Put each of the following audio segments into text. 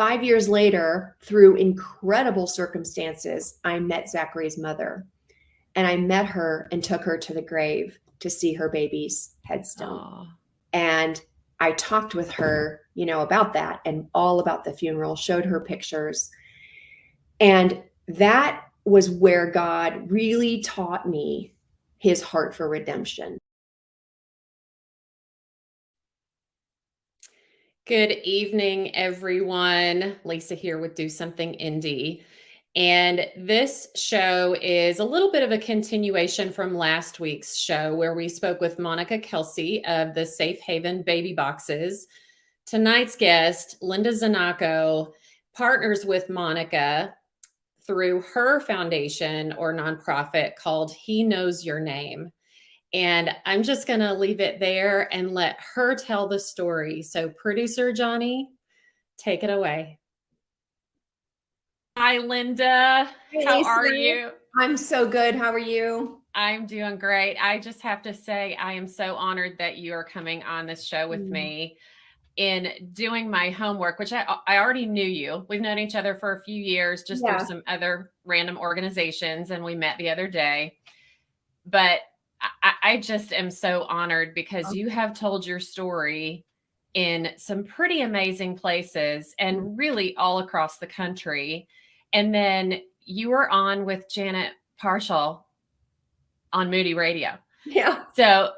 5 years later, through incredible circumstances, I met Zachary's mother, and I met her and took her to the grave to see her baby's headstone. Aw. And I talked with her, about that and all about the funeral, showed her pictures. And that was where God really taught me his heart for redemption. Good evening, everyone. Lisa here with Do Something Indy. And this show is a little bit of a continuation from last week's show where we spoke with Monica Kelsey of the Safe Haven Baby Boxes. Tonight's guest, Linda Znachko, partners with Monica through her foundation or nonprofit called He Knows Your Name. And I'm just going to leave it there and let her tell the story. So producer Johnny, take it away. Hi, Linda. Hey, How Lisa. are you? I'm so good. How are you? I'm doing great. I just have to say, I am so honored that you are coming on this show with me. In doing my homework, which I already knew you. We've known each other for a few years, just through some other random organizations, and we met the other day. But I just am so honored because you have told your story in some pretty amazing places and really all across the country. And then you were on with Janet Parshall on Moody Radio. Yeah. So,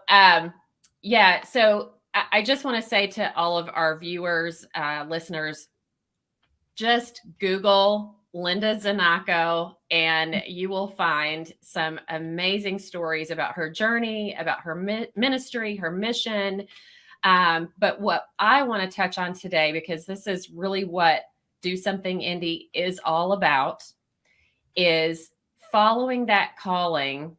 So I just want to say to all of our viewers, listeners, just Google Linda Znachko, and you will find some amazing stories about her journey, about her ministry, her mission. But what I want to touch on today, because this is really what Do Something Indy is all about, is following that calling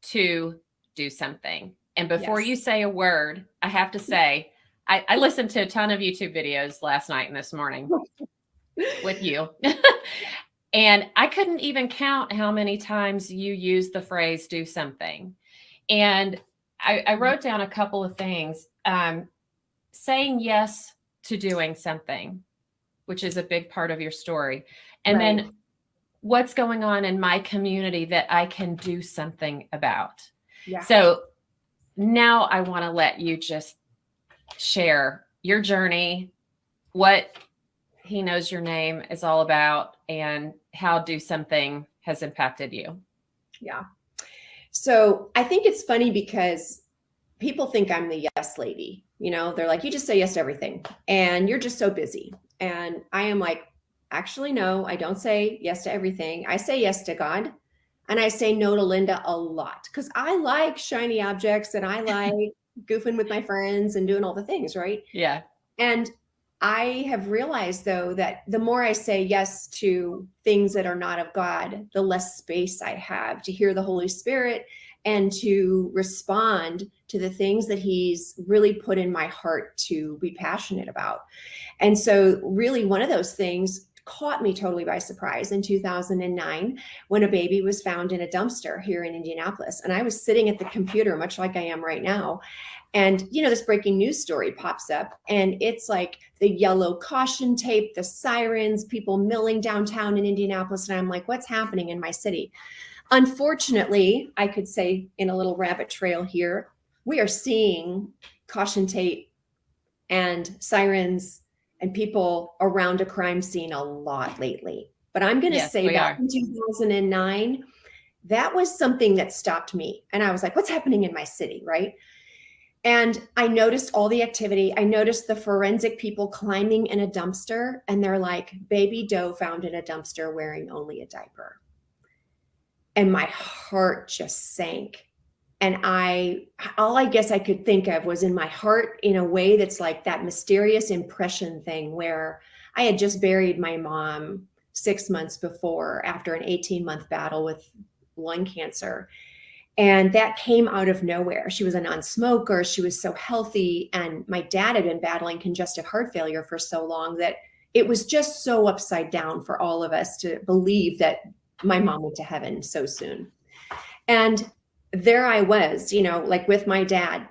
to do something. And before you say a word, I have to say, I listened to a ton of YouTube videos last night and this morning with you. And I couldn't even count how many times you used the phrase do something. And I wrote down a couple of things. Saying yes to doing something, which is a big part of your story. And then what's going on in my community that I can do something about. Yeah. So now I want to let you just share your journey, what He Knows Your Name is all about, and how Do Something has impacted you. Yeah. So I think it's funny because people think I'm the yes lady. They're like, you just say yes to everything and you're just so busy. And I am like, actually, no, I don't say yes to everything. I say yes to God. And I say no to Linda a lot because I like shiny objects and I like goofing with my friends and doing all the things, right? Yeah. And I have realized, though, that the more I say yes to things that are not of God, the less space I have to hear the Holy Spirit and to respond to the things that he's really put in my heart to be passionate about. And so really one of those things caught me totally by surprise in 2009 when a baby was found in a dumpster here in Indianapolis. And I was sitting at the computer, much like I am right now. And, this breaking news story pops up and it's like the yellow caution tape, the sirens, people milling downtown in Indianapolis. And I'm like, what's happening in my city? Unfortunately, I could say in a little rabbit trail here, we are seeing caution tape and sirens and people around a crime scene a lot lately. But I'm going to say back in 2009, that was something that stopped me. And I was like, what's happening in my city, right? And I noticed all the activity. I noticed the forensic people climbing in a dumpster, and they're like, baby doe found in a dumpster wearing only a diaper. And my heart just sank. And all I guess I could think of was in my heart in a way that's like that mysterious impression thing where I had just buried my mom 6 months before after an 18-month battle with lung cancer. And that came out of nowhere. She was a non-smoker. She was so healthy. And my dad had been battling congestive heart failure for so long that it was just so upside down for all of us to believe that my mom went to heaven so soon. And there I was, like with my dad,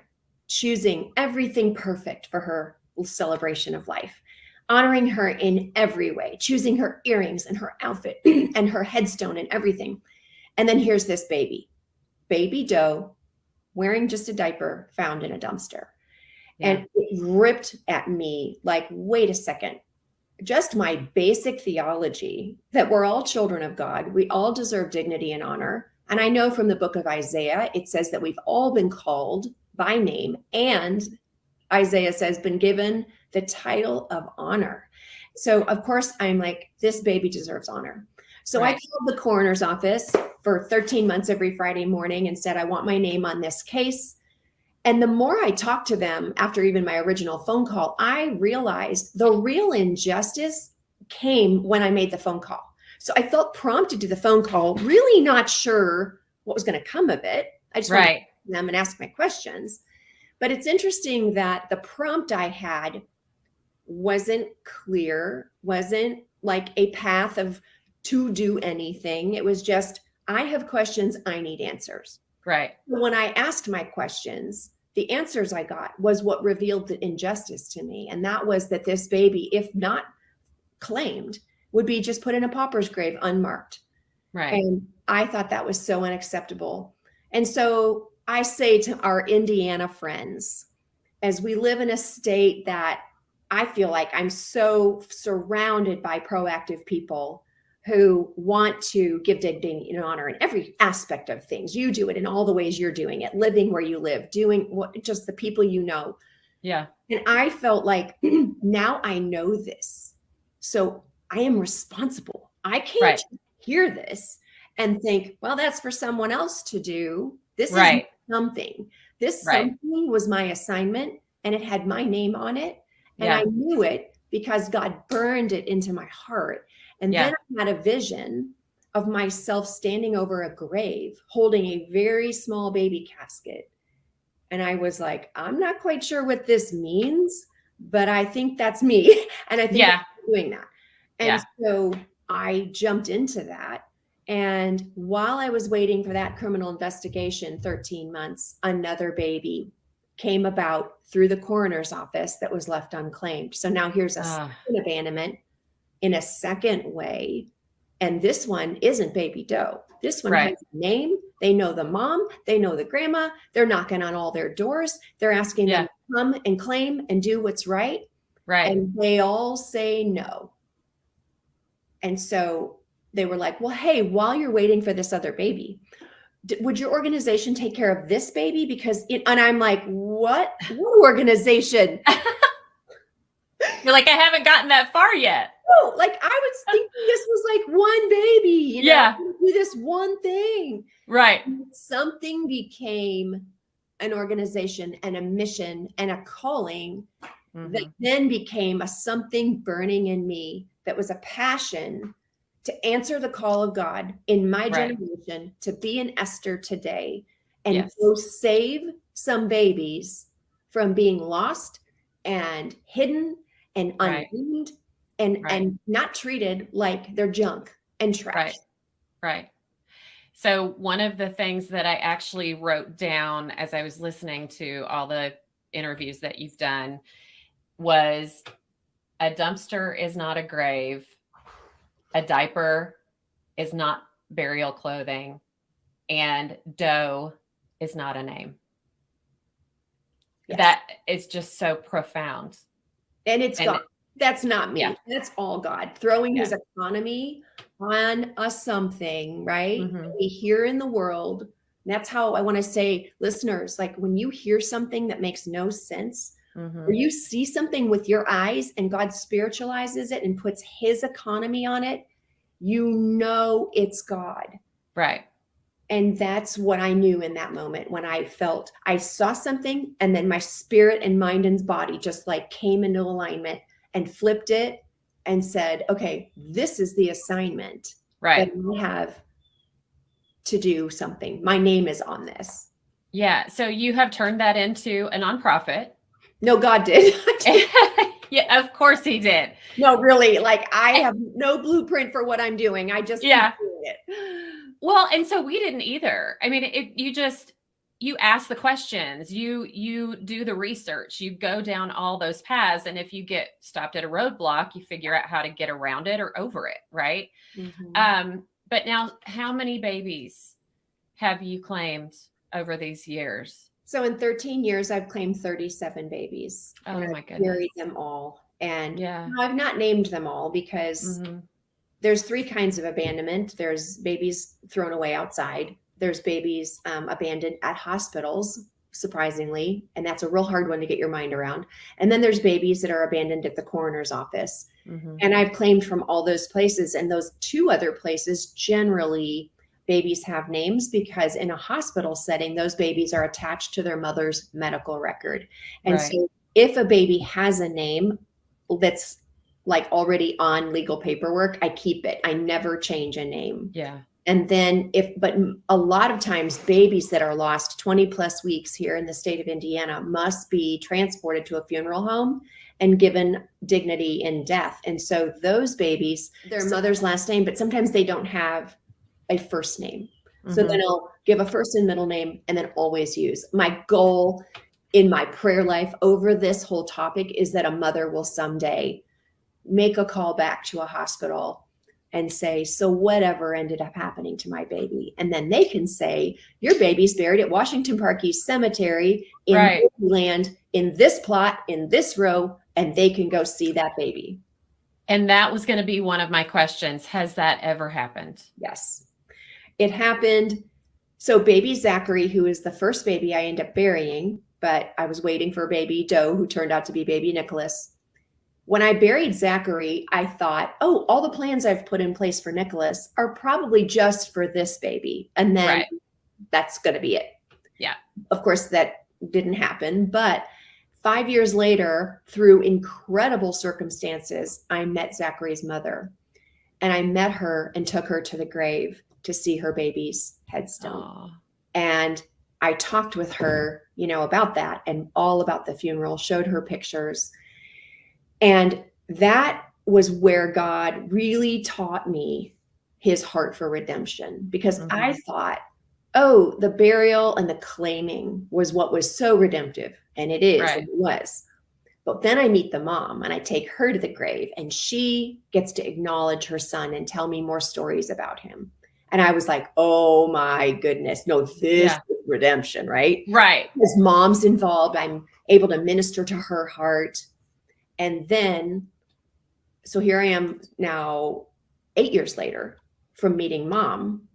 choosing everything perfect for her celebration of life. honoring her in every way, choosing her earrings and her outfit and her headstone and everything. And then here's this baby doe, wearing just a diaper, found in a dumpster. Yeah. And it ripped at me like, wait a second. Just my basic theology that we're all children of God. We all deserve dignity and honor. And I know from the book of Isaiah, it says that we've all been called by name, and Isaiah says been given the title of honor. So of course I'm like, this baby deserves honor. So I called the coroner's office for 13 months every Friday morning and said, I want my name on this case. And the more I talked to them after even my original phone call, I realized the real injustice came when I made the phone call. So I felt prompted to the phone call, really not sure what was going to come of it. I just wanted to talk to them and ask my questions. But it's interesting that the prompt I had wasn't clear, wasn't like a path of to do anything. It was just, I have questions, I need answers. Right. When I asked my questions, the answers I got was what revealed the injustice to me. And that was that this baby, if not claimed, would be just put in a pauper's grave unmarked. Right. And I thought that was so unacceptable. And so I say to our Indiana friends, as we live in a state that I feel like I'm so surrounded by proactive people who want to give dignity and honor in every aspect of things. You do it in all the ways you're doing it, living where you live, doing what just the people you know. Yeah. And I felt like now I know this. So I am responsible. I can't hear this and think, well, that's for someone else to do. This is something. This something was my assignment, and it had my name on it. And I knew it because God burned it into my heart. And then I had a vision of myself standing over a grave, holding a very small baby casket. And I was like, I'm not quite sure what this means, but I think that's me. And I think I'm doing that. And so I jumped into that. And while I was waiting for that criminal investigation, 13 months, another baby came about through the coroner's office that was left unclaimed. So now here's a second abandonment in a second way. And this one isn't baby doe. This one has a name. They know the mom. They know the grandma. They're knocking on all their doors. They're asking them to come and claim and do what's right. Right. And they all say no. And so they were like, well, hey, while you're waiting for this other baby, would your organization take care of this baby? Because and I'm like, what organization? You're like, I haven't gotten that far yet. Oh, like I was thinking this was like one baby, you know, do this one thing. Right. And something became an organization and a mission and a calling that then became a something burning in me that was a passion to answer the call of God in my generation, to be an Esther today and go save some babies from being lost and hidden and unnamed and not treated like they're junk and trash. Right. So one of the things that I actually wrote down as I was listening to all the interviews that you've done was a dumpster is not a grave. A diaper is not burial clothing, and doe is not a name. Yes. That is just so profound. And it's God. That's not me. That's all God throwing his economy on a something, right? We hear in the world. And that's how I want to say, listeners, like when you hear something that makes no sense, or you see something with your eyes and God spiritualizes it and puts his economy on it, you know it's God. Right. And that's what I knew in that moment when I felt I saw something, and then my spirit and mind and body just like came into alignment and flipped it and said, okay, this is the assignment that I have to do something. My name is on this. Yeah. So you have turned that into a nonprofit. No, God did. Yeah, of course he did. No, really. Like I have no blueprint for what I'm doing. I just keep doing it. Well, and so we didn't either. I mean, you ask the questions, you do the research, you go down all those paths, and if you get stopped at a roadblock, you figure out how to get around it or over it, right? Mhm. But now, how many babies have you claimed over these years? So in 13 years, I've claimed 37 babies, and Oh I've my goodness. buried them all. And Yeah. I've not named them all because Hmm. there's three kinds of abandonment. There's babies thrown away outside. There's babies abandoned at hospitals, surprisingly, and that's a real hard one to get your mind around. And then there's babies that are abandoned at the coroner's office. Hmm. And I've claimed from all those places. And those two other places, generally, babies have names because in a hospital setting, those babies are attached to their mother's medical record. And Right. so if a baby has a name that's like already on legal paperwork, I keep it. I never change a name. Yeah. And then but a lot of times babies that are lost 20 plus weeks here in the state of Indiana must be transported to a funeral home and given dignity in death. And so those babies, their mother's last name, but sometimes they don't have a first name. So Hmm. then I'll give a first and middle name and then always use. My goal in my prayer life over this whole topic is that a mother will someday make a call back to a hospital and say, so whatever ended up happening to my baby? And then they can say, your baby's buried at Washington Park East Cemetery in Right. land, in this plot, in this row, and they can go see that baby. And that was going to be one of my questions. Has that ever happened? Yes, it happened. So baby Zachary, who is the first baby I end up burying, but I was waiting for baby Doe, who turned out to be baby Nicholas. When I buried Zachary, I thought, oh, all the plans I've put in place for Nicholas are probably just for this baby. And then Right. that's going to be it. Yeah. Of course, that didn't happen. But 5 years later, through incredible circumstances, I met Zachary's mother. And I met her and took her to the grave to see her baby's headstone. Oh. And I talked with her, about that and all about the funeral, showed her pictures. And that was where God really taught me his heart for redemption, because I thought, oh, the burial and the claiming was what was so redemptive. And it is, Right. and it was. But then I meet the mom and I take her to the grave and she gets to acknowledge her son and tell me more stories about him. And I was like, oh my goodness, no, this Yeah. is redemption, right? Right. As mom's involved, I'm able to minister to her heart. And then, so here I am now 8 years later from meeting mom.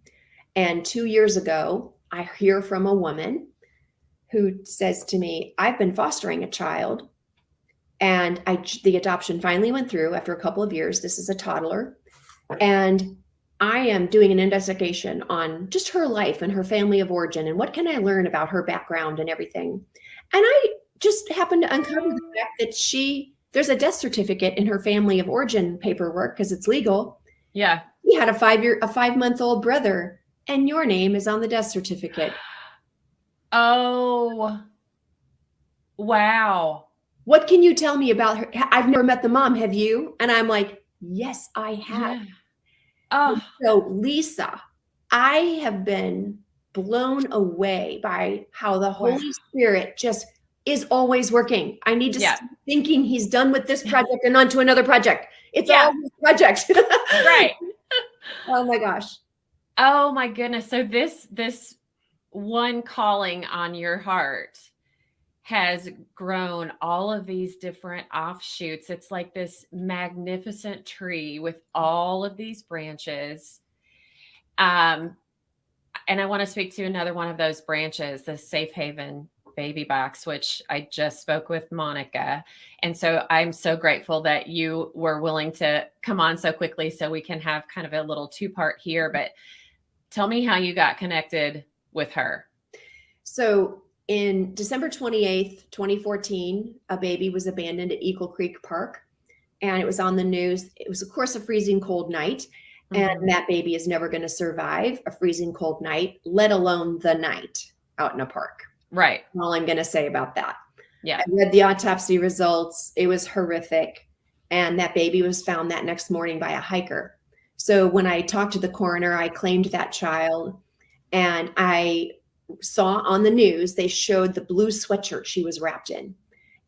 And 2 years ago, I hear from a woman who says to me, I've been fostering a child and the adoption finally went through after a couple of years. This is a toddler. And I am doing an investigation on just her life and her family of origin and what can I learn about her background and everything. And I just happened to uncover the fact that there's a death certificate in her family of origin paperwork because it's legal. Yeah. He had a 5-month-old brother, and your name is on the death certificate. Oh, wow. What can you tell me about her? I've never met the mom. Have you? And I'm like, yes, I have. Yeah. Oh, So Lisa, I have been blown away by how the Holy Spirit just is always working. I need to stop thinking he's done with this project and on to another project. It's all his project. right. Oh my gosh. Oh my goodness. So this one calling on your heart has grown all of these different offshoots. It's like this magnificent tree with all of these branches. And I want to speak to another one of those branches, the Safe Haven Baby Box, which I just spoke with Monica. And so I'm so grateful that you were willing to come on so quickly so we can have kind of a little two-part here. But tell me how you got connected with her. So in December 28th, 2014, a baby was abandoned at Eagle Creek Park. And it was on the news. It was, of course, a freezing cold night. And that baby is never going to survive a freezing cold night, let alone the night out in a park. Right. That's all I'm going to say about that. Yeah. I read the autopsy results. It was horrific. And that baby was found that next morning by a hiker. So when I talked to the coroner, I claimed that child and I saw on the news, they showed the blue sweatshirt she was wrapped in.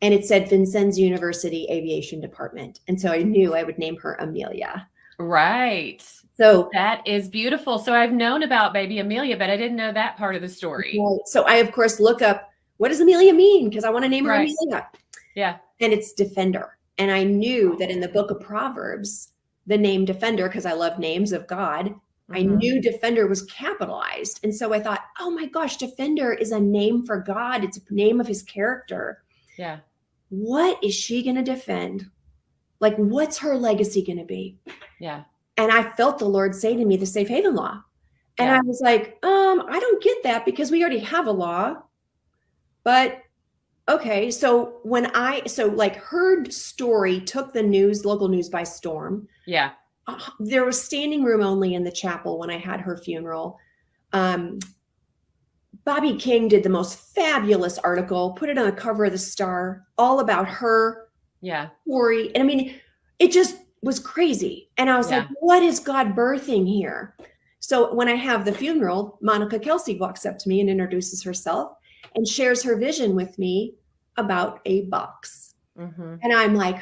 And it said Vincennes University Aviation Department. And so I knew I would name her Amelia. Right. So that is beautiful. So I've known about baby Amelia, but I didn't know that part of the story. right. So I, of course, look up, what does Amelia mean? Because I want to name her Right. Amelia. Yeah. And it's defender. And I knew that in the book of Proverbs, the name defender, because I love names of God, I knew defender was capitalized. And so I thought, oh my gosh, defender is a name for God. It's a name of his character. Yeah. What is she going to defend? Like, what's her legacy going to be? Yeah. And I felt the Lord say to me, the safe haven law. And Yeah. I was like, I don't get that because we already have a law. But okay. So like her story took the news, local news by storm. Yeah. There was standing room only in the chapel when I had her funeral. Bobby King did the most fabulous article, put it on the cover of the Star, all about her story. And I mean, it just was crazy. And I was like, what is God birthing here? So when I have the funeral, Monica Kelsey walks up to me and introduces herself and shares her vision with me about a box. And I'm like,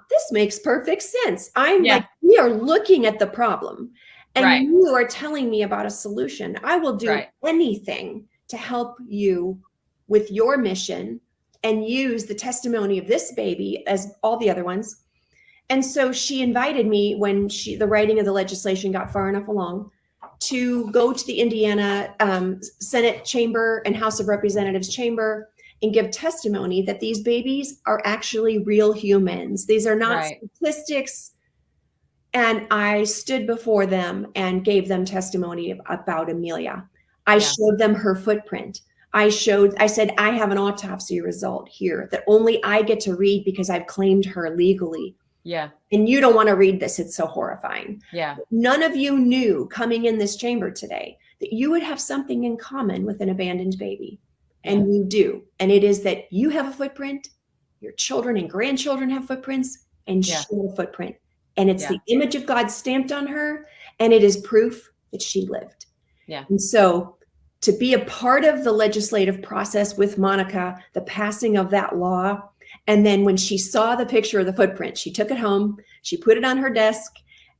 this makes perfect sense. I'm like, we are looking at the problem and you are telling me about a solution. I will do anything to help you with your mission and use the testimony of this baby as all the other ones. And so she invited me when the writing of the legislation got far enough along to go to the Indiana Senate chamber and House of Representatives chamber and give testimony that these babies are actually real humans. These are not statistics. And I stood before them and gave them testimony about Amelia. I showed them her footprint. I said, I have an autopsy result here that only I get to read because I've claimed her legally. Yeah. And you don't want to read this. It's so horrifying. Yeah. None of you knew coming in this chamber today that you would have something in common with an abandoned baby. And you do. And it is that you have a footprint, your children and grandchildren have footprints, and she had a footprint. And it's the image of God stamped on her, and it is proof that she lived. Yeah. And so to be a part of the legislative process with Monica, the passing of that law, and then when she saw the picture of the footprint, she took it home, she put it on her desk,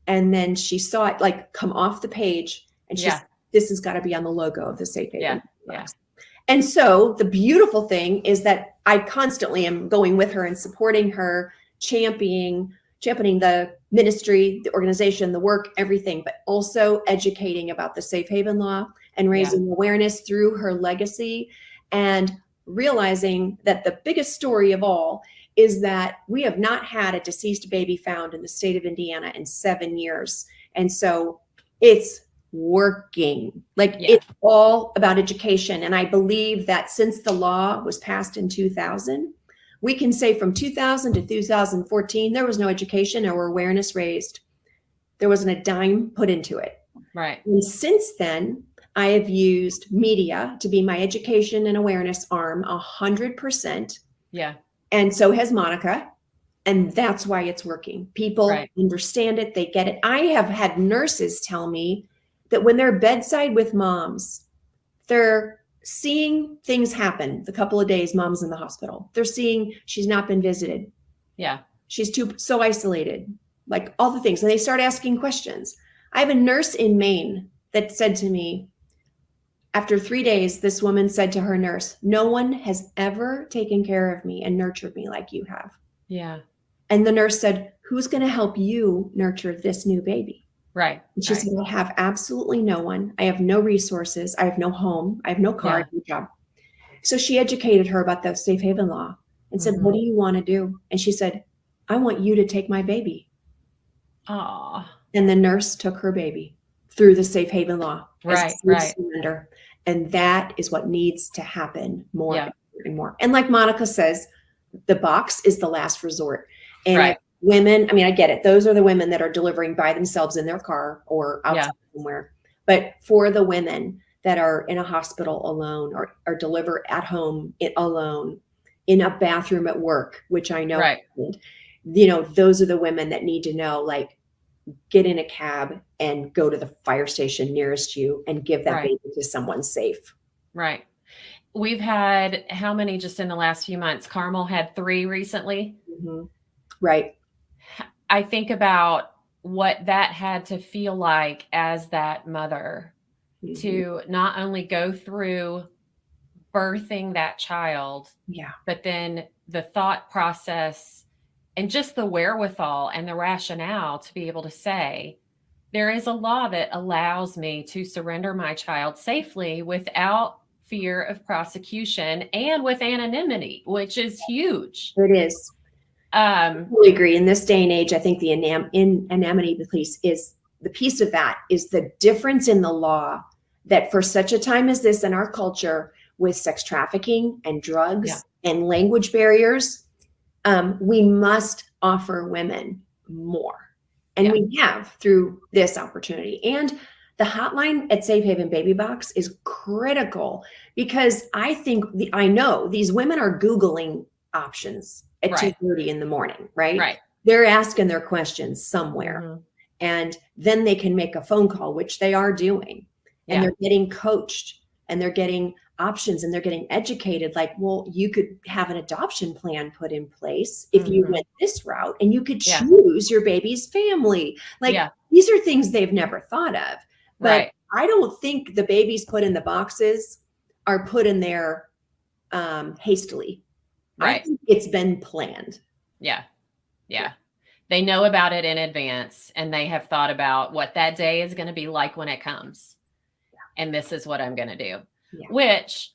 and then she saw it like come off the page, and she said, this has got to be on the logo of the Safe Haven. Yeah. And so the beautiful thing is that I constantly am going with her and supporting her, championing the ministry, the organization, the work, everything, but also educating about the Safe Haven law and raising awareness through her legacy and realizing that the biggest story of all is that we have not had a deceased baby found in the state of Indiana in 7 years. And so it's working. It's all about education. And I believe that since the law was passed in 2000, we can say from 2000 to 2014, there was no education or awareness raised. There wasn't a dime put into it. Right. And since then, I have used media to be my education and awareness arm 100%. Yeah. And so has Monica. And that's why it's working. People understand it. They get it. I have had nurses tell me that when they're bedside with moms, they're seeing things happen. The couple of days mom's in the hospital, they're seeing she's not been visited. Yeah. She's so isolated, like all the things. And they start asking questions. I have a nurse in Maine that said to me, after 3 days, this woman said to her nurse, no one has ever taken care of me and nurtured me like you have. Yeah. And the nurse said, who's going to help you nurture this new baby? Right. And she said, I have absolutely no one. I have no resources. I have no home. I have no car, no job. So she educated her about the Safe Haven law and said, what do you want to do? And she said, I want you to take my baby. Aww. And the nurse took her baby through the Safe Haven law. Right. Surrender. And that is what needs to happen more and more. And like Monica says, the box is the last resort. And women, I mean, I get it. Those are the women that are delivering by themselves in their car or outside somewhere. But for the women that are in a hospital alone or deliver at home alone in a bathroom at work, which I know, those are the women that need to know, like, get in a cab and go to the fire station nearest you and give that baby to someone safe. Right. we've had how many just in the last few months? Carmel had 3 recently. Mhm. Right. I think about what that had to feel like as that mother Mhm. to not only go through birthing that child, Yeah. but then the thought process and just the wherewithal and the rationale to be able to say, there is a law that allows me to surrender my child safely without fear of prosecution and with anonymity, which is huge. It is. Um, I agree. In this day and age, I think the anonymity piece is the piece of that is the difference in the law that for such a time as this in our culture with sex trafficking and drugs and language barriers, we must offer women more. And we have through this opportunity. And the hotline at Safe Haven Baby Box is critical because I know these women are Googling options at Right. 2:30 in the morning, right? Right. They're asking their questions somewhere. Mhm. And then they can make a phone call, which they are doing. And they're getting coached and they're getting options and they're getting educated. Like, well, you could have an adoption plan put in place if you went this route and you could choose your baby's family. Like, these are things they've never thought of. But Right. I don't think the babies put in the boxes are put in there hastily. I Right. think it's been planned. Yeah. Yeah. They know about it in advance and they have thought about what that day is going to be like when it comes. And this is what I'm going to do. Which,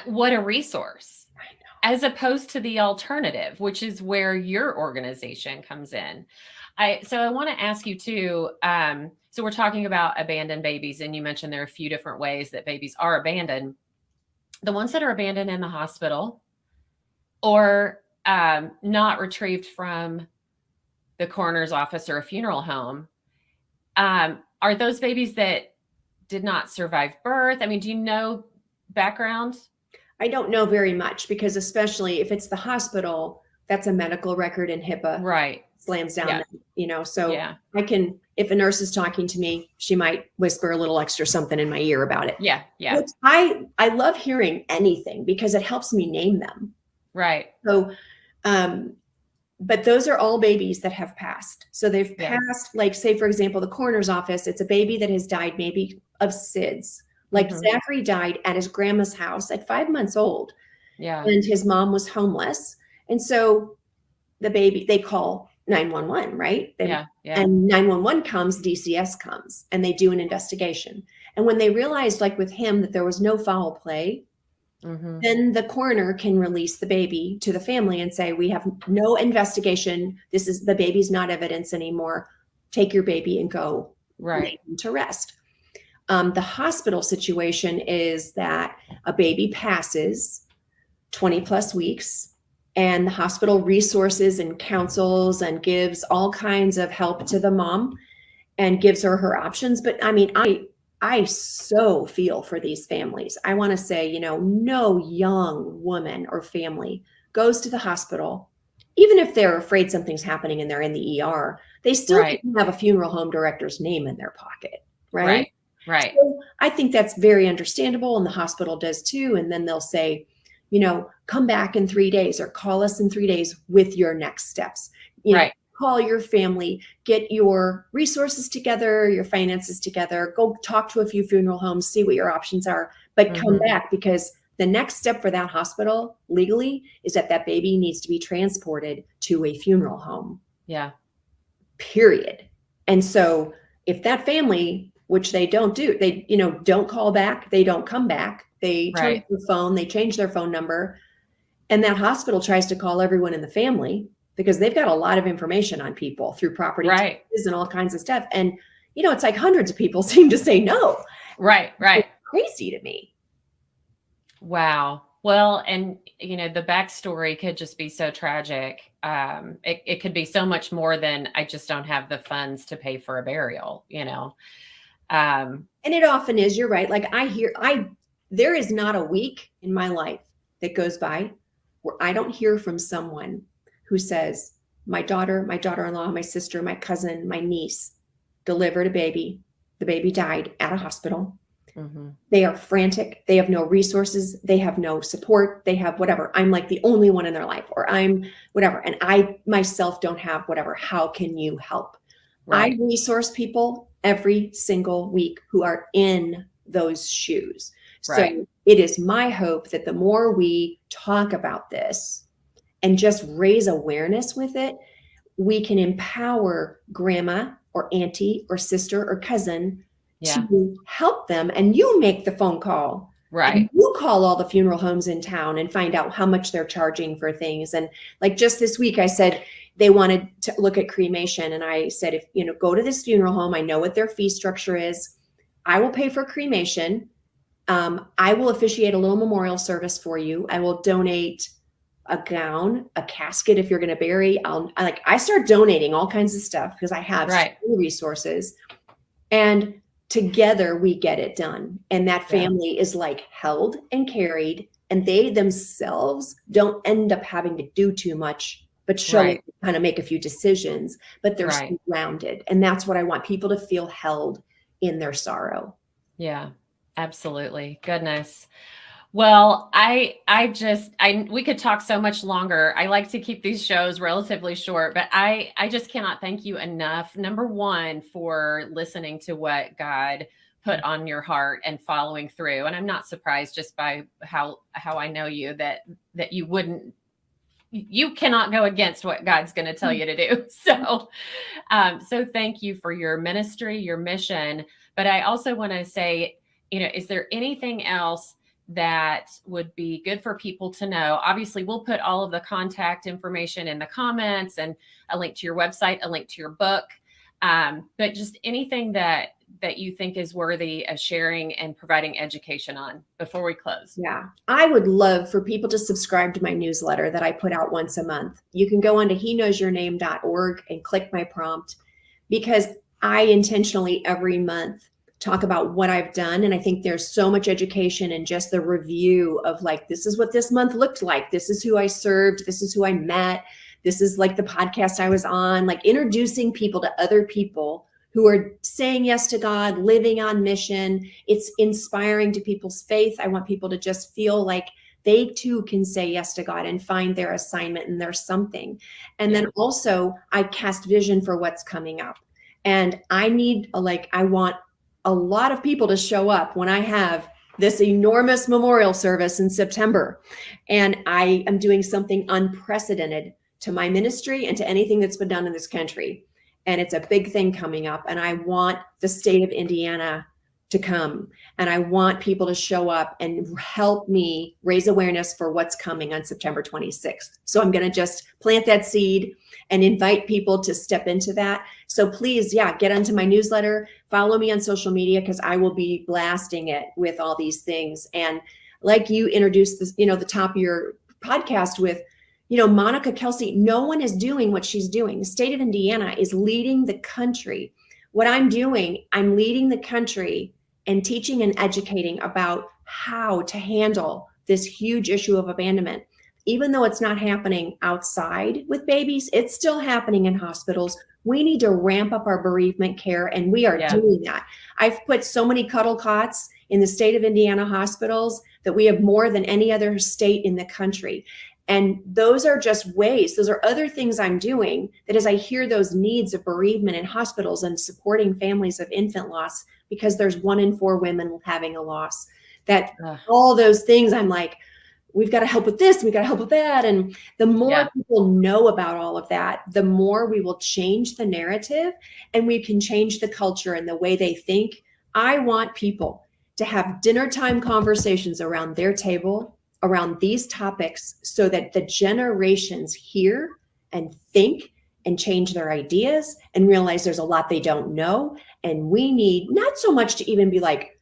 what a resource. I know. As opposed to the alternative, which is where your organization comes in. So I want to ask you too. So we're talking about abandoned babies, and you mentioned there are a few different ways that babies are abandoned. The ones that are abandoned in the hospital or not retrieved from the coroner's office or a funeral home, are those babies that did not survive birth? I mean, do you know background? I don't know very much because especially if it's the hospital, that's a medical record and HIPAA slams down, so I can, if a nurse is talking to me, she might whisper a little extra something in my ear about it. Yeah. Which I love hearing anything because it helps me name them. Right. So, but those are all babies that have passed. So they've passed, like say, for example, the coroner's office, it's a baby that has died maybe of SIDS. Like Zachary died at his grandma's house at 5 months old. Yeah. And his mom was homeless. And so the baby, they call 911, right? And 911 comes, DCS comes, and they do an investigation. And when they realized, like with him, that there was no foul play, then the coroner can release the baby to the family and say, we have no investigation. The baby's not evidence anymore. Take your baby and go to rest. The hospital situation is that a baby passes 20 plus weeks and the hospital resources and counsels and gives all kinds of help to the mom and gives her options. But I mean, I so feel for these families. I want to say, no young woman or family goes to the hospital, even if they're afraid something's happening and they're in the ER, they still have a funeral home director's name in their pocket, right? Right. So I think that's very understandable, and the hospital does too. And then they'll say, come back in 3 days or call us in 3 days with your next steps. Call your family, get your resources together, your finances together, go talk to a few funeral homes, see what your options are, but come back, because the next step for that hospital legally is that baby needs to be transported to a funeral home. Yeah. Period. And so if that family, which they don't do, they, don't call back, they don't come back, they turn the phone, they change their phone number, and that hospital tries to call everyone in the family because they've got a lot of information on people through property taxes and all kinds of stuff. And, it's like hundreds of people seem to say no. Right. It's crazy to me. Wow. Well, and, the backstory could just be so tragic. It could be so much more than I just don't have the funds to pay for a burial, And it often is, you're right. Like there is not a week in my life that goes by where I don't hear from someone who says, my daughter, my daughter-in-law, my sister, my cousin, my niece delivered a baby. The baby died at a hospital. Mm-hmm. They are frantic. They have no resources. They have no support. They have whatever. I'm like the only one in their life, or I'm whatever. And I myself don't have whatever. How can you help? I Right. resource people every single week who are in those shoes. So Right. it is my hope that the more we talk about this and just raise awareness with it, we can empower grandma or auntie or sister or cousin Yeah. to help them. And you make the phone call. And Right. you call all the funeral homes in town and find out how much they're charging for things. And like just this week, I said they wanted to look at cremation. And I said, if you know, go to this funeral home, I know what their fee structure is. I will pay for cremation. I will officiate a little memorial service for you. I will donate a gown, a casket if you're going to bury. I start donating all kinds of stuff because I have so Right. many resources. And together we get it done. And that Yeah. family is like held and carried, and they themselves don't end up having to do too much, but show Right. up, kind of make a few decisions, but they're Right. surrounded. And that's what I want people to feel held in their sorrow. Yeah. Absolutely. Goodness. Well, we could talk so much longer. I like to keep these shows relatively short, but I just cannot thank you enough. Number one, for listening to what God put on your heart and following through. And I'm not surprised just by how I know you that you cannot go against what God's going to tell you to do. So thank you for your ministry, your mission. But I also want to say, is there anything else that would be good for people to know? Obviously, we'll put all of the contact information in the comments, and a link to your website, a link to your book. But just anything that you think is worthy of sharing and providing education on before we close. Yeah, I would love for people to subscribe to my newsletter that I put out once a month. You can go on to heknowsyourname.org and click my prompt, because I intentionally every month talk about what I've done. And I think there's so much education in just the review of like, this is what this month looked like. This is who I served. This is who I met. This is like the podcast I was on, like introducing people to other people who are saying yes to God, living on mission. It's inspiring to people's faith. I want people to just feel like they too can say yes to God and find their assignment and there's something. And then also I cast vision for what's coming up. And I want a lot of people to show up when I have this enormous memorial service in September. And I am doing something unprecedented to my ministry and to anything that's been done in this country. And it's a big thing coming up. And I want the state of Indiana to come. And I want people to show up and help me raise awareness for what's coming on September 26th. So I'm going to just plant that seed and invite people to step into that. So please, get onto my newsletter, follow me on social media, because I will be blasting it with all these things. And like you introduced this, the top of your podcast with, Monica Kelsey, no one is doing what she's doing. The state of Indiana is leading the country. What I'm doing, I'm leading the country and teaching and educating about how to handle this huge issue of abandonment. Even though it's not happening outside with babies, it's still happening in hospitals. We need to ramp up our bereavement care, and we are doing that. I've put so many cuddle cots in the state of Indiana hospitals that we have more than any other state in the country. And those are just ways, those are other things I'm doing that as I hear those needs of bereavement in hospitals and supporting families of infant loss, because there's 1 in 4 women having a loss, that all those things I'm like, we've got to help with this, we've got to help with that. And the more people know about all of that, the more we will change the narrative and we can change the culture and the way they think. I want people to have dinner time conversations around their table around these topics so that the generations hear and think and change their ideas and realize there's a lot they don't know. And we need not so much to even be like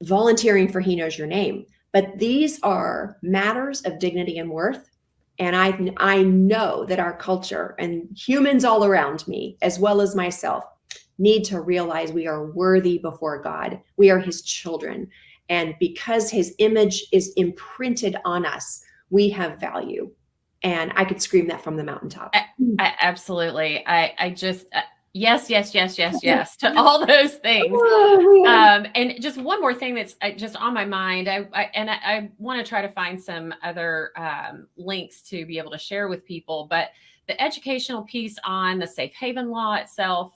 volunteering for He Knows Your Name, but these are matters of dignity and worth. And I know that our culture and humans all around me, as well as myself, need to realize we are worthy before God. We are His children. And because His image is imprinted on us, we have value. And I could scream that from the mountaintop. Absolutely. I just, Yes, yes, yes, yes, yes, to all those things. Oh, man. And just one more thing that's just on my mind. I want to try to find some other links to be able to share with people, but the educational piece on the safe haven law itself.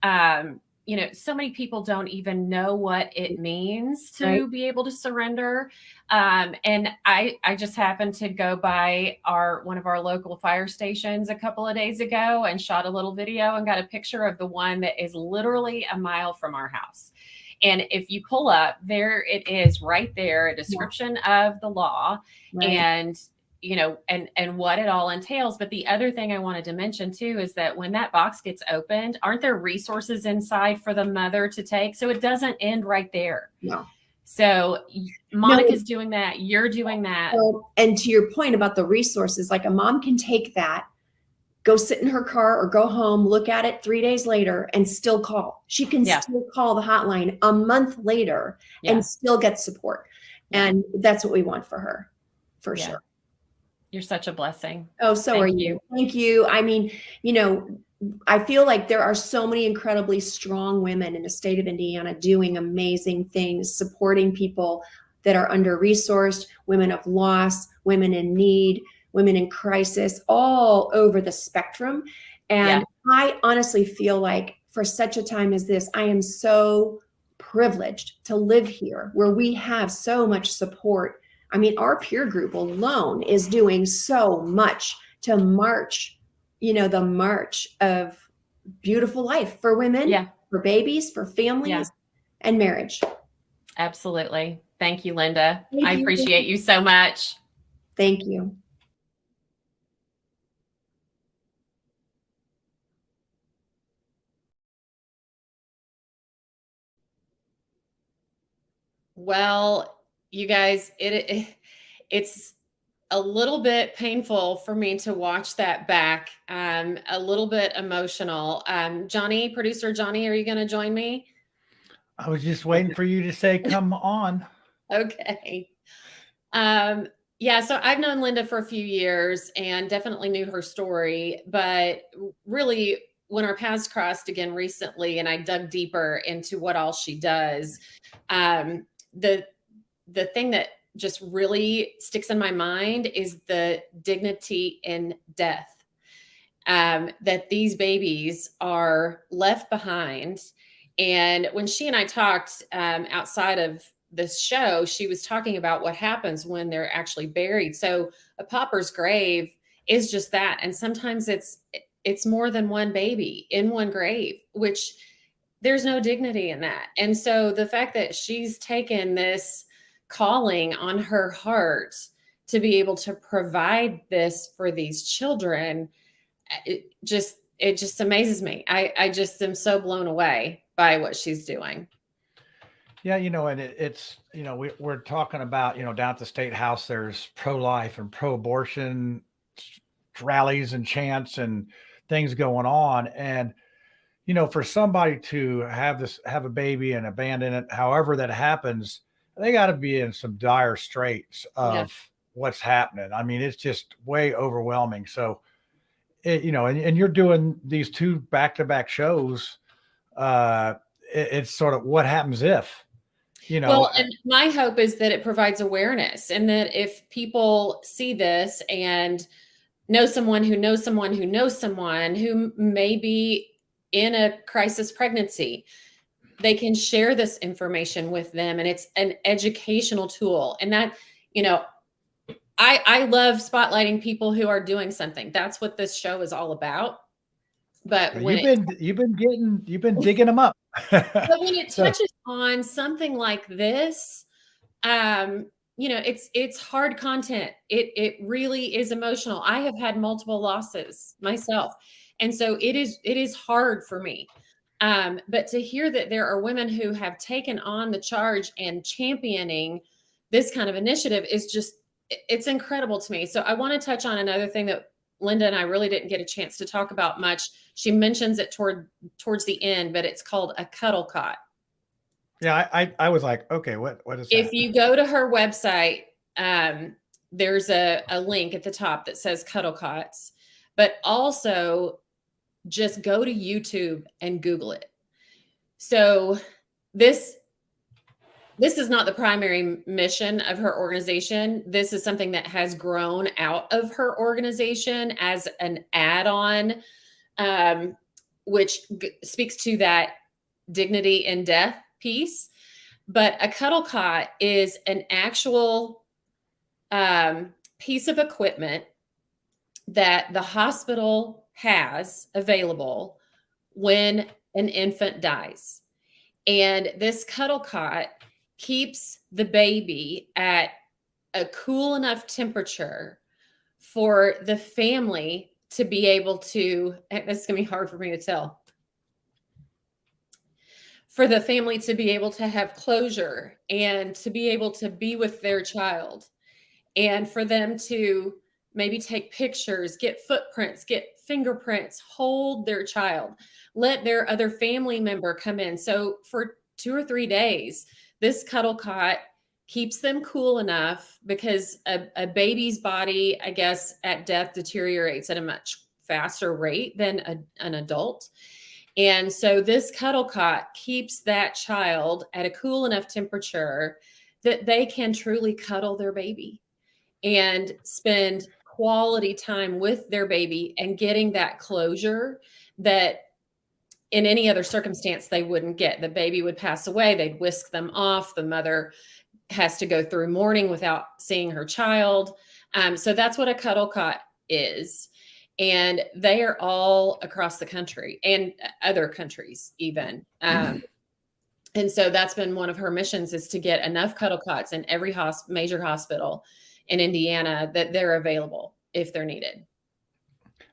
So many people don't even know what it means Right. to be able to surrender. And I just happened to go by one of our local fire stations a couple of days ago and shot a little video and got a picture of the one that is literally a mile from our house. And if you pull up, there it is right there, a description of the law, Right. and and what it all entails. But the other thing I wanted to mention too is that when that box gets opened, aren't there resources inside for the mother to take? So it doesn't end right there. No. So Monica's doing that. You're doing that. And to your point about the resources, like a mom can take that, go sit in her car or go home, look at it 3 days later and still call. She can still call the hotline a month later and still get support. And that's what we want for her, for sure. You're such a blessing. Oh, so are you. Thank you. I mean, I feel like there are so many incredibly strong women in the state of Indiana doing amazing things, supporting people that are under-resourced, women of loss, women in need, women in crisis, all over the spectrum. And I honestly feel like for such a time as this, I am so privileged to live here where we have so much support. I mean, our peer group alone is doing so much to march, the march of beautiful life for women, for babies, for families, and marriage. Absolutely. Thank you, Linda. I appreciate you so much. Thank you. Well, you guys, it's a little bit painful for me to watch that back. A little bit emotional. Johnny, producer Johnny, are you going to join me? I was just waiting for you to say, come on. Okay. Yeah, so I've known Linda for a few years and definitely knew her story, but really when our paths crossed again recently and I dug deeper into what all she does, the thing that just really sticks in my mind is the dignity in death. That these babies are left behind. And when she and I talked outside of this show, she was talking about what happens when they're actually buried. So a pauper's grave is just that. And sometimes it's more than one baby in one grave, which there's no dignity in that. And so the fact that she's taken this calling on her heart to be able to provide this for these children, it just amazes me. I just am so blown away by what she's doing. Yeah, and it's, we're talking about, down at the State House, there's pro-life and pro-abortion rallies and chants and things going on. And, for somebody to have a baby and abandon it, however that happens, they got to be in some dire straits of what's happening. I mean, it's just way overwhelming. So, and you're doing these 2 back-to-back shows. It's sort of what happens if, Well, and my hope is that it provides awareness, and that if people see this and know someone who knows someone who knows someone who may be in a crisis pregnancy, they can share this information with them, and it's an educational tool. And that, I love spotlighting people who are doing something. That's what this show is all about. But when you've been digging them up. But when it touches on something like this, it's hard content. It really is emotional. I have had multiple losses myself. And so it is hard for me. But to hear that there are women who have taken on the charge and championing this kind of initiative it's incredible to me. So I want to touch on another thing that Linda and I really didn't get a chance to talk about much. She mentions it towards the end, but it's called a cuddle cot. Yeah, I was like, okay, what is that? If you go to her website, there's a link at the top that says cuddle cots, but also just go to YouTube and Google it. So this is not the primary mission of her organization. This is something that has grown out of her organization as an add-on, which speaks to that dignity in death piece. But a cuddle cot is an actual piece of equipment that the hospital has available when an infant dies. And this cuddle cot keeps the baby at a cool enough temperature for the family to be able to, this is going to be hard for me to tell, for the family to be able to have closure and to be able to be with their child, and for them to maybe take pictures, get footprints, get fingerprints, hold their child, let their other family member come in. So for 2 or 3 days, this cuddle cot keeps them cool enough, because a baby's body, I guess, at death deteriorates at a much faster rate than an adult. And so this cuddle cot keeps that child at a cool enough temperature that they can truly cuddle their baby and spend quality time with their baby and getting that closure that in any other circumstance they wouldn't get. The baby would pass away, they'd whisk them off, the mother has to go through mourning without seeing her child. So that's what a cuddle cot is. And they are all across the country and other countries even. And so that's been one of her missions, is to get enough cuddle cots in every major hospital in Indiana that they're available if they're needed.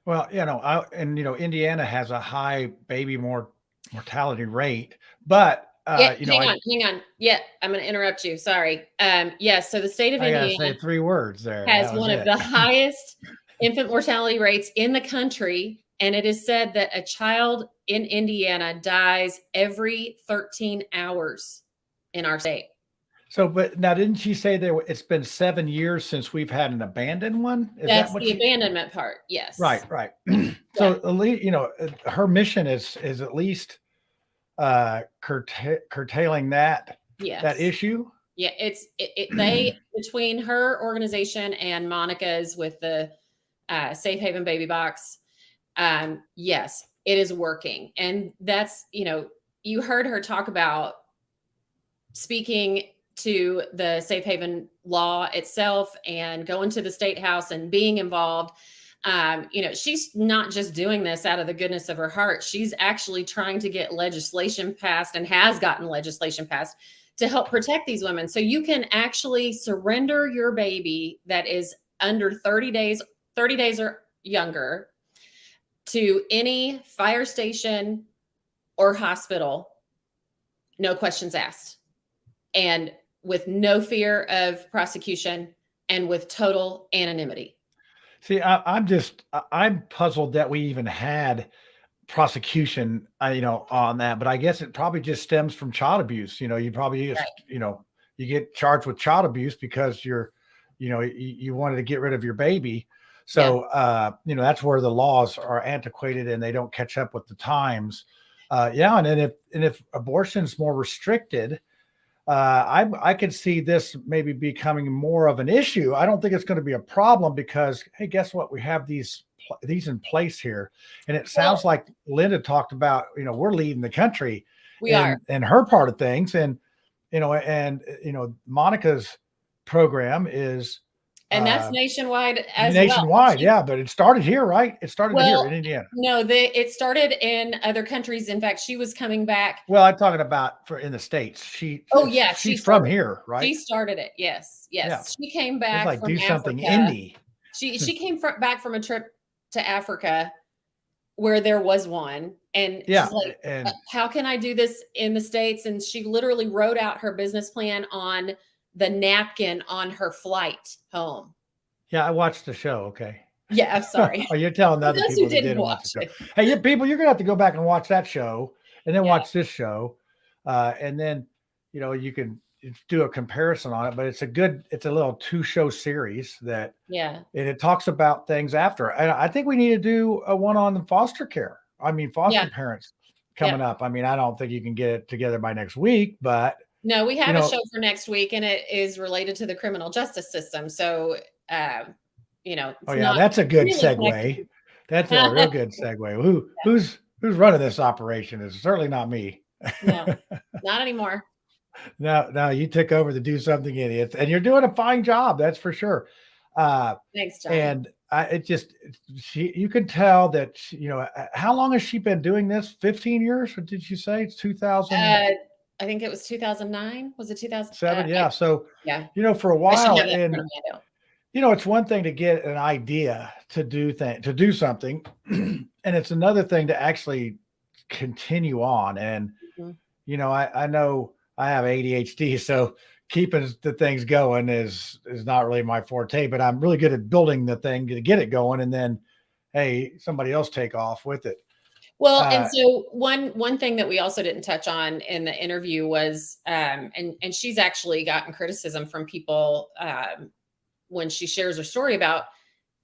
Well, Indiana has a high baby mortality rate, but hang on. Yeah, I'm going to interrupt you. Sorry. Yes. So the state of Indiana, I gotta say 3 words there, has one of the highest infant mortality rates in the country. And it is said that a child in Indiana dies every 13 hours in our state. So, but now, didn't she say it's been 7 years since we've had an abandoned one? That's the abandonment part. Yes. Right. So, at least, her mission is at least curtailing that issue. Yeah, they, between her organization and Monica's with the Safe Haven Baby Box, yes, it is working. And that's, you heard her talk about speaking to the Safe Haven law itself and going to the state house and being involved. She's not just doing this out of the goodness of her heart. She's actually trying to get legislation passed, and has gotten legislation passed, to help protect these women. So you can actually surrender your baby that is under 30 days or younger, to any fire station or hospital, no questions asked, and with no fear of prosecution, and with total anonymity. See, I'm puzzled that we even had prosecution, on that, but I guess it probably just stems from child abuse. You probably just, you get charged with child abuse because you wanted to get rid of your baby. So, that's where the laws are antiquated and they don't catch up with the times. And then if abortion's more restricted, I could see this maybe becoming more of an issue. I don't think it's going to be a problem because, hey, guess what? We have these in place here. And it sounds like Linda talked about, we're leading the country. We are. And her part of things. And, Monica's program is. And that's nationwide as well. Yeah, but it started here, right? It started here in Indiana. No, it started in other countries. In fact, she was coming back. Well, I'm talking about in the States. She's from here, right? She started it. Yes. Yeah. She came back from Africa. Something Indy. She came back from a trip to Africa where there was one. And she's like, how can I do this in the States? And she literally wrote out her business plan on the napkin on her flight home. Yeah, I watched the show. Okay. Yeah, I'm sorry. Oh, you're telling other people who didn't watch the show. Hey, people, you're gonna have to go back and watch that show, and then watch this show, and then you can do a comparison on it. But it's a little 2-show series that and it talks about things after. And I think we need to do a one on the foster care. I mean, foster Yeah. parents Yeah. coming up. I mean, I don't think you can get it together by next week, but No, we you have a know, show for next week, and it is related to the criminal justice system. So, oh it's yeah, not that's a good really connected. segue. That's a real good segue. Who's running this operation? It's certainly not me. No, not anymore. No, you took over to do something, idiots, and you're doing a fine job. That's for sure. Uh, Thanks, John. and it just you can tell that how long has she been doing this? 15 years? Or did you say it's 2007? I think it was 2009. Was it 2000? Yeah. So Yeah, for a I should while, have that in front and of me. I don't. it's one thing to get an idea to do something, and it's another thing to actually continue on. And Mhm. I know I have ADHD, so keeping the things going is not really my forte, but I'm really good at building the thing to get it going, and then hey, somebody else take off with it. Well, and Uh, so one thing that we also didn't touch on in the interview was, and she's actually gotten criticism from people when she shares her story about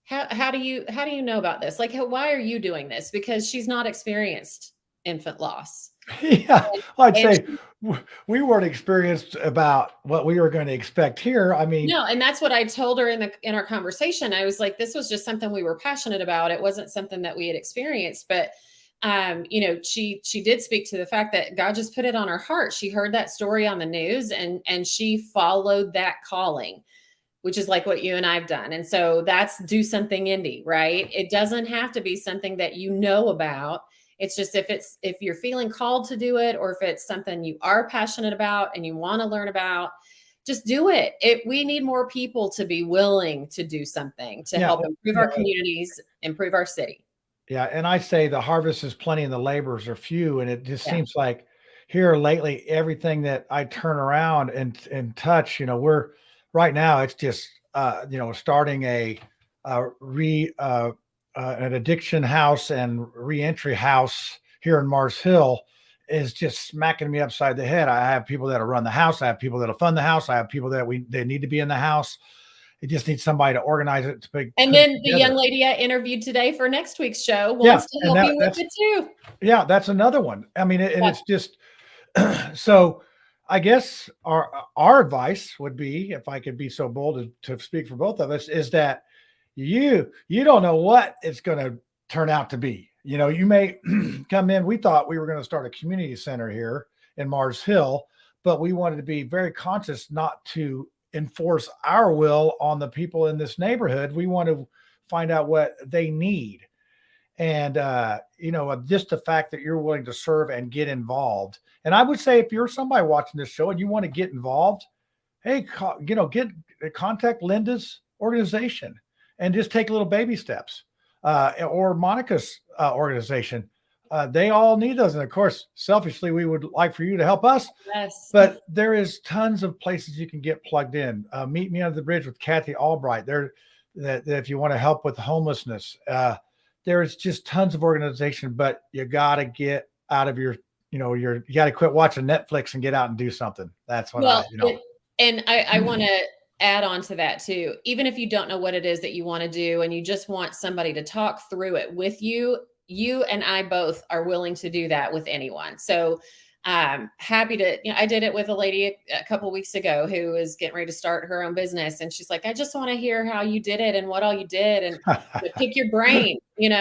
how do you know about this? Like, why are you doing this? Because she's not experienced infant loss. yeah, well, I'd And say we weren't experienced about what we were going to expect here. I mean, no, and that's what I told her in our conversation. I was like, this was just something we were passionate about. It wasn't something that we had experienced, but she did speak to the fact that God just put it on her heart. She heard that story on the news, and she followed that calling, which is like what you and I've done. And so that's do something Indy, right? It doesn't have to be something that you know about. It's just if you're feeling called to do it, or if it's something you are passionate about and you want to learn about, just do it. We need more people to be willing to do something to yeah, help improve our communities, improve our city. yeah, and I say the harvest is plenty and the laborers are few, and it just Yeah. seems like here lately, everything that I turn around and touch, we're right now. It's just starting an addiction house and reentry house here in Mars Hill is just smacking me upside the head. I have people that'll run the house. I have people that'll fund the house. I have people that they need to be in the house. It just needs somebody to organize it to put And it then the young together. lady I interviewed today for next week's show Yeah, wants to and help you with it too. that's another one. I mean, and Yeah. it's just so. I guess our advice would be, if I could be so bold to speak for both of us, is that you don't know what it's going to turn out to be. You may come in. We thought we were going to start a community center here in Mars Hill, but we wanted to be very conscious not to enforce our will on the people in this neighborhood. We want to find out what they need. And just the fact that you're willing to serve and get involved. And I would say, if you're somebody watching this show and you want to get involved, hey, contact Linda's organization and just take little baby steps, or Monica's organization. They all need those. And of course, selfishly, we would like for you to help us. Yes. But there is tons of places you can get plugged in. Meet Me Under the Bridge with Kathy Albright. That if you want to help with homelessness, there's just tons of organization. But you got to get out of you got to quit watching Netflix and get out and do something. That's what I want to add on to that too. Even if you don't know what it is that you want to do and you just want somebody to talk through it with you, you and I both are willing to do that with anyone. So happy to, I did it with a lady a couple of weeks ago who was getting ready to start her own business. And she's like, I just want to hear how you did it and what all you did and pick your brain, and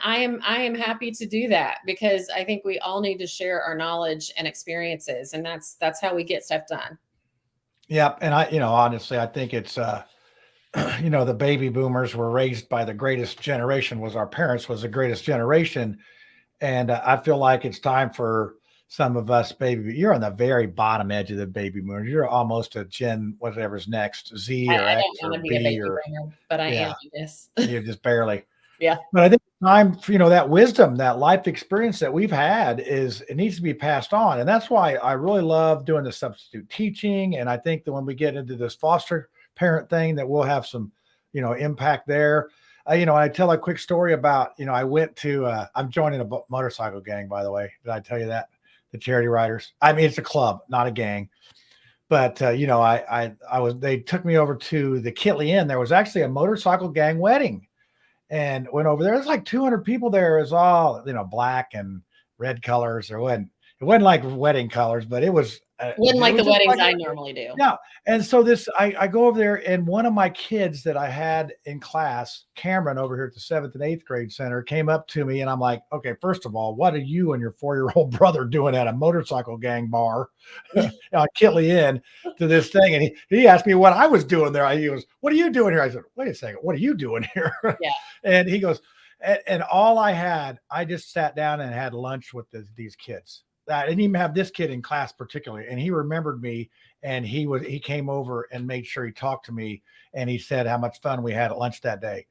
I am happy to do that, because I think we all need to share our knowledge and experiences. And that's how we get stuff done. Yep. And honestly, I think it's, the baby boomers were raised by the greatest generation. Our parents was the greatest generation. And I feel like it's time for some of us, you're on the very bottom edge of the baby boomers. You're almost a Gen, whatever's next, Z or I X don't want or to be a B baby or, boomer, but I am, I guess. You're just barely. Yeah. But I think it's time for, that wisdom, that life experience that we've had it needs to be passed on. And that's why I really love doing the substitute teaching. And I think that when we get into this foster parent thing, that we'll have some, impact there. I tell a quick story about, I went to, I'm joining a motorcycle gang, by the way. Did I tell you that? The Charity Riders. I mean, it's a club, not a gang. But, they took me over to the Kitley Inn. There was actually a motorcycle gang wedding. and went over there. There's like 200 people there. It was all, black and red colors. It wasn't like wedding colors, but it was, Wouldn't like it the was just weddings like, I normally do. yeah. And so I go over there, and one of my kids that I had in class, Cameron, over here at the 7th and 8th grade center, came up to me, and I'm like, okay, first of all, what are you and your 4-year-old brother doing at a motorcycle gang bar? Kitley Inn to this thing. And he asked me what I was doing there. He goes, what are you doing here? I said, wait a second, what are you doing here? Yeah. And he goes, and all I just sat down and had lunch with these kids. I didn't even have this kid in class particularly, and he remembered me, and he came over and made sure he talked to me, and he said how much fun we had at lunch that day.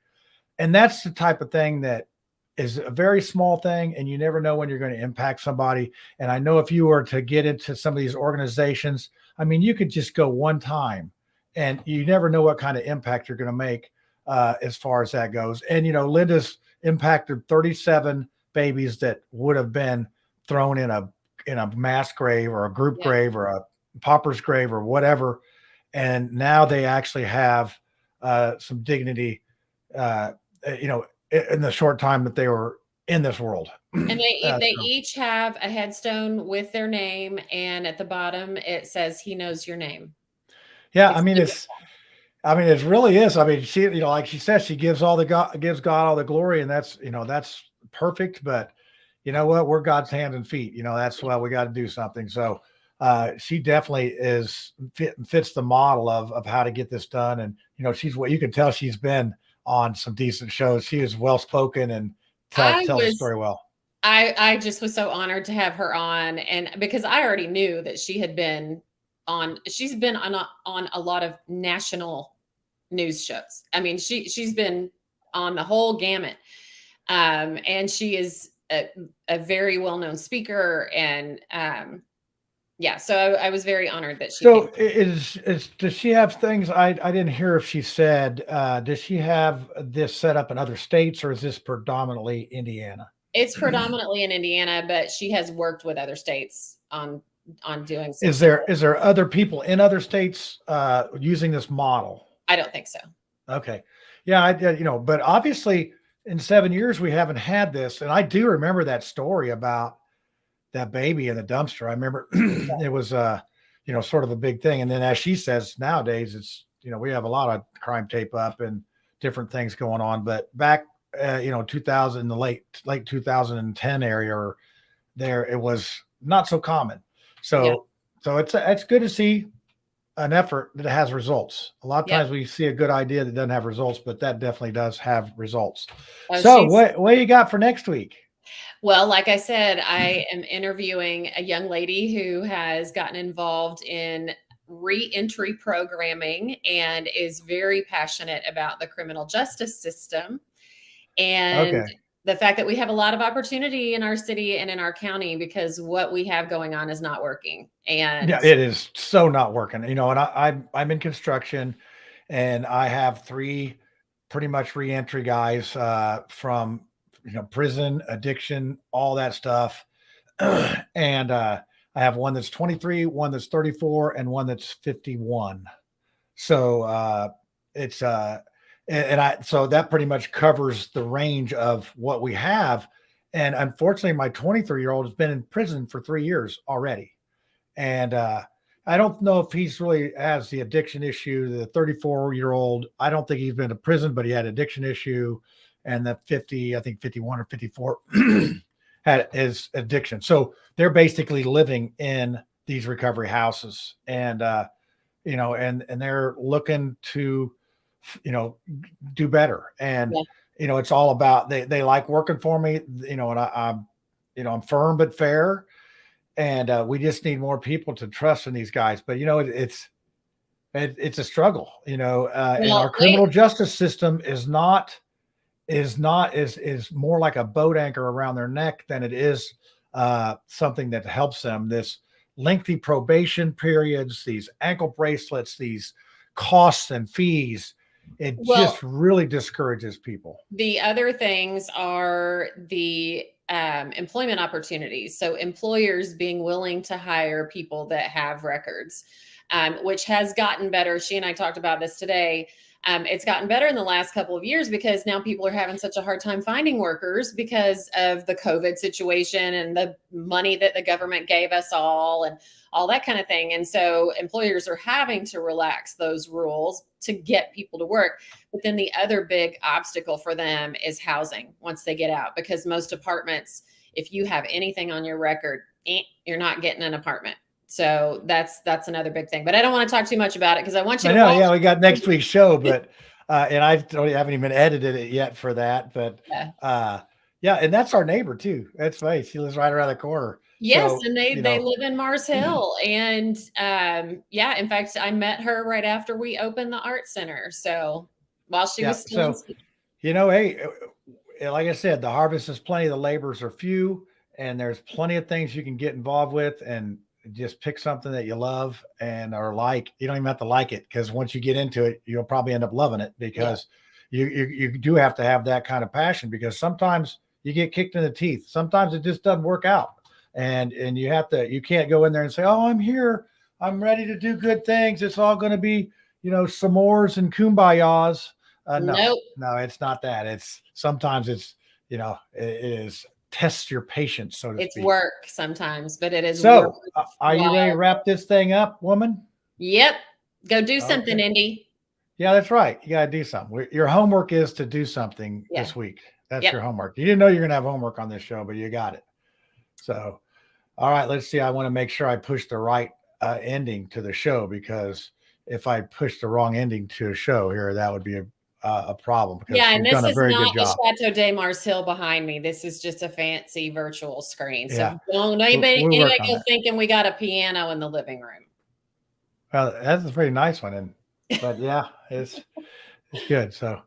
And that's the type of thing that is a very small thing, and you never know when you're going to impact somebody. And I know if you were to get into some of these organizations, I mean, you could just go one time, and you never know what kind of impact you're going to make as far as that goes. And Linda's impacted 37 babies that would have been thrown in a mass grave or a group grave or a pauper's grave or whatever. And now they actually have some dignity, in the short time that they were in this world. And they each have a headstone with their name, and at the bottom it says, "He knows your name." Yeah, I mean, it really is. I mean, she, like she says, she gives gives God all the glory, and that's perfect. But you know what? We're God's hands and feet. That's why we got to do something. So she definitely fits the model of how to get this done. And she's what you can tell she's been on some decent shows. She is well spoken and tells the story well. I just was so honored to have her on, and because I already knew that she's been on a lot of national news shows. I mean, she's been on the whole gamut. And she is a very well-known speaker, and so I was very honored that she so came. does she have things I didn't hear if she said does she have this set up in other states, or is this predominantly Indiana? It's predominantly in Indiana, but she has worked with other states on doing some. Is there other people in other states using this model? I don't think so. Okay. Yeah, but obviously in 7 years we haven't had this. And I do remember that story about that baby in the dumpster. I remember it was sort of a big thing. And then, as she says, nowadays it's we have a lot of crime tape up and different things going on. But back 2000, the late 2010 area, or there, it was not so common. So it's good to see an effort that has results. A lot of times we see a good idea that doesn't have results, but that definitely does have results. So what do you got for next week? Well, like I said, I am interviewing a young lady who has gotten involved in re-entry programming and is very passionate about the criminal justice system. And the fact that we have a lot of opportunity in our city and in our county, because what we have going on is not working. And yeah, it is so not working, and I'm in construction, and I have 3 pretty much re-entry guys from prison, addiction, all that stuff. And I have one that's 23, one that's 34, and one that's 51. So it's so that pretty much covers the range of what we have. And unfortunately, my 23-year-old has been in prison for 3 years already. And I don't know if he's really has the addiction issue. The 34-year-old, I don't think he's been to prison, but he had addiction issue. And the 51 or 54 had his addiction. So they're basically living in these recovery houses, and and they're looking to do better. And it's all about they like working for me, and I'm firm but fair, and we just need more people to trust in these guys. But it's a struggle, and our criminal justice system is more like a boat anchor around their neck than it is something that helps them. This lengthy probation periods, these ankle bracelets, these costs and fees, it just really discourages people. The other things are the employment opportunities. So employers being willing to hire people that have records, which has gotten better. She and I talked about this today. It's gotten better in the last couple of years because now people are having such a hard time finding workers because of the COVID situation and the money that the government gave us all and all that kind of thing. And so employers are having to relax those rules to get people to work. But then the other big obstacle for them is housing once they get out, because most apartments, if you have anything on your record, you're not getting an apartment. So that's another big thing. But I don't want to talk too much about it because I want you to watch. Yeah, we got next week's show, but and haven't even edited it yet for that. But yeah, and that's our neighbor too. That's right. She lives right around the corner. Yes, so, and they live in Mars Hill, and yeah, in fact, I met her right after we opened the art center. So while she was still, hey, like I said, the harvest is plenty, the labors are few, and there's plenty of things you can get involved with, and just pick something that you love or like. You don't even have to like it, because once you get into it, you'll probably end up loving it, because you do have to have that kind of passion, because sometimes you get kicked in the teeth. Sometimes it just doesn't work out. And you can't go in there and say, oh, I'm here, I'm ready to do good things, it's all going to be, s'mores and kumbayas. No, it's not that. Sometimes it is test your patience, so to speak. It's work sometimes, but it is so work. Are you ready to wrap this thing up, woman? Yep. Go do something, Indy. Yeah, that's right. You got to do something. Your homework is to do something this week. That's your homework. You didn't know you're going to have homework on this show, but you got it. So, all right, let's see. I want to make sure I push the right ending to the show, because if I push the wrong ending to a show here, that would be a problem. And this is not the Chateau de Mars Hill behind me. This is just a fancy virtual screen. So don't anybody go thinking we got a piano in the living room. Well, that's a pretty nice one. But yeah, it's good. So,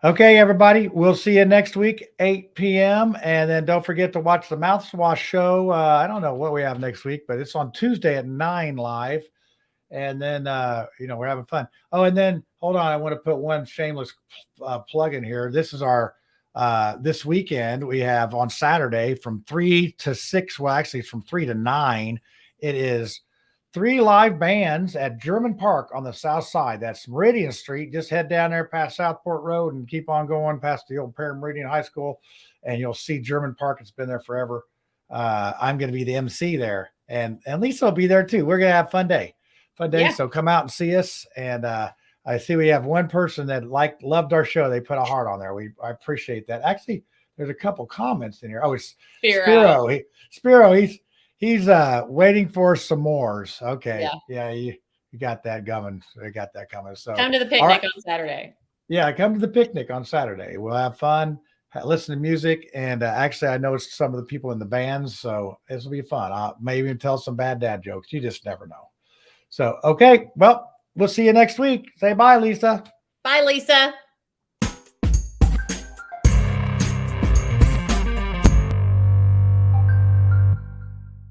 okay, everybody, we'll see you next week, 8 p.m. And then don't forget to watch the Mouthwash show. I don't know what we have next week, but it's on Tuesday at 9 live. And then, we're having fun. Oh, and then hold on. I want to put one shameless plug in here. This is our, this weekend we have on Saturday from 3 to 6. Well, actually it's from 3 to 9. It is 3 live bands at German Park on the south side. That's Meridian Street. Just head down there past Southport Road and keep on going past the old Meridian High School, and you'll see German Park. It's been there forever. I'm going to be the MC there, and Lisa will be there too. We're going to have a fun day. So come out and see us. And I see we have one person that loved our show. They put a heart on there. I appreciate that. Actually, there's a couple comments in here. Oh, it's Spiro. Spiro, he's waiting for some s'mores. Okay. Yeah, you got that coming. They got that coming. So come to the picnic on Saturday. Yeah, come to the picnic on Saturday. We'll have fun, listen to music, and actually I know some of the people in the bands, so this will be fun. I may even tell some bad dad jokes. You just never know. So, okay, well, we'll see you next week. Say bye, Lisa. Bye, Lisa.